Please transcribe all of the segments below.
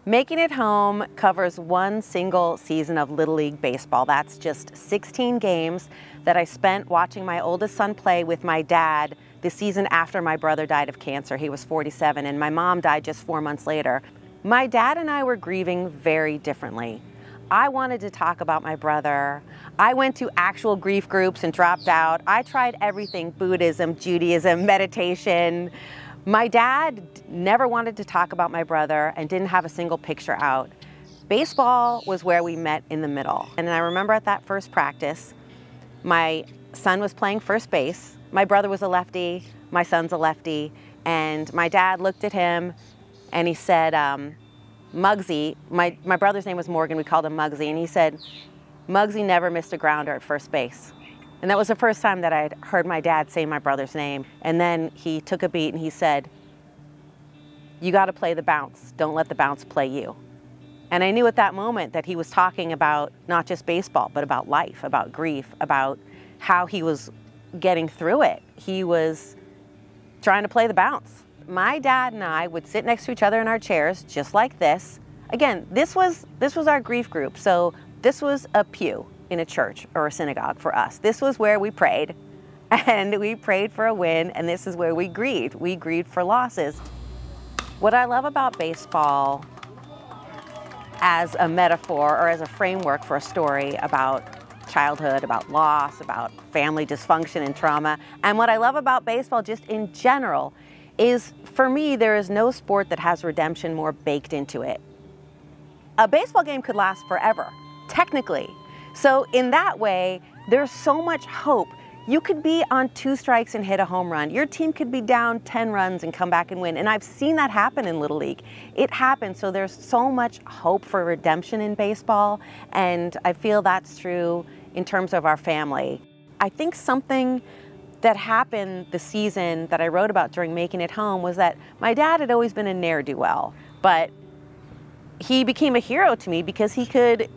Making It Home covers one single season of Little League Baseball. That's just 16 games that I spent watching my oldest son play with my dad the season after my brother died of cancer. He was 47, and my mom died just 4 months later. My dad and I were grieving very differently. I wanted to talk about my brother. I went to actual grief groups and dropped out. I tried everything: Buddhism, Judaism, meditation. My dad never wanted to talk about my brother and didn't have a single picture out. Baseball was where we met in the middle. And I remember at that first practice, my son was playing first base. My brother was a lefty, my son's a lefty, and my dad looked at him and he said, Muggsy, my brother's name was Morgan, we called him Muggsy, and he said, Muggsy never missed a grounder at first base. And that was the first time that I had heard my dad say my brother's name. And then he took a beat and he said, you got to play the bounce. Don't let the bounce play you. And I knew at that moment that he was talking about not just baseball, but about life, about grief, about how he was getting through it. He was trying to play the bounce. My dad and I would sit next to each other in our chairs, just like this. Again, this was our grief group. So this was a pew in a church or a synagogue for us. This was where we prayed, and we prayed for a win, and this is where we grieved. We grieved for losses. What I love about baseball as a metaphor or as a framework for a story about childhood, about loss, about family dysfunction and trauma, and what I love about baseball just in general is, for me, there is no sport that has redemption more baked into it. A baseball game could last forever, technically. So in that way, there's so much hope. You could be on 2 strikes and hit a home run. Your team could be down 10 runs and come back and win. And I've seen that happen in Little League. It happens. So there's so much hope for redemption in baseball. And I feel that's true in terms of our family. I think something that happened the season that I wrote about during Making It Home was that my dad had always been a ne'er-do-well, but he became a hero to me because he could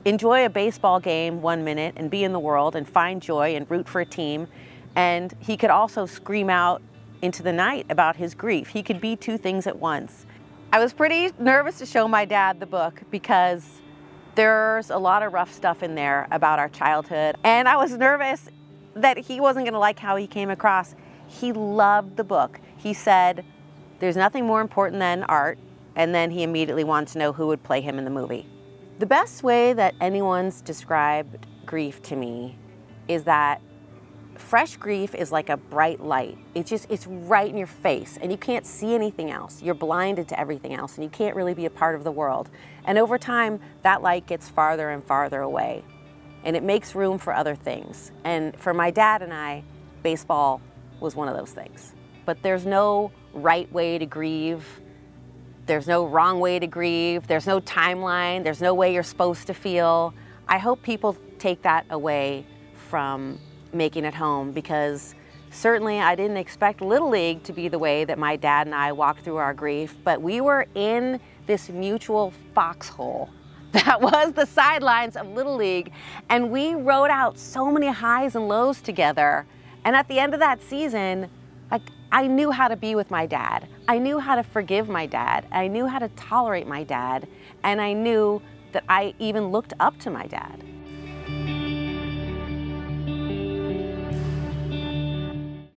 enjoy a baseball game 1 minute and be in the world and find joy and root for a team. And he could also scream out into the night about his grief. He could be 2 things at once. I was pretty nervous to show my dad the book because there's a lot of rough stuff in there about our childhood. And I was nervous that he wasn't going to like how he came across. He loved the book. He said, there's nothing more important than art. And then he immediately wanted to know who would play him in the movie. The best way that anyone's described grief to me is that fresh grief is like a bright light. It's right in your face and you can't see anything else. You're blinded to everything else and you can't really be a part of the world. And over time, that light gets farther and farther away and it makes room for other things. And for my dad and I, baseball was one of those things. But there's no right way to grieve. There's no wrong way to grieve. There's no timeline. There's no way you're supposed to feel. I hope people take that away from Making It Home because certainly I didn't expect Little League to be the way that my dad and I walked through our grief, but we were in this mutual foxhole that was the sidelines of Little League, and we rode out so many highs and lows together. And at the end of that season, I knew how to be with my dad. I knew how to forgive my dad. I knew how to tolerate my dad. And I knew that I even looked up to my dad.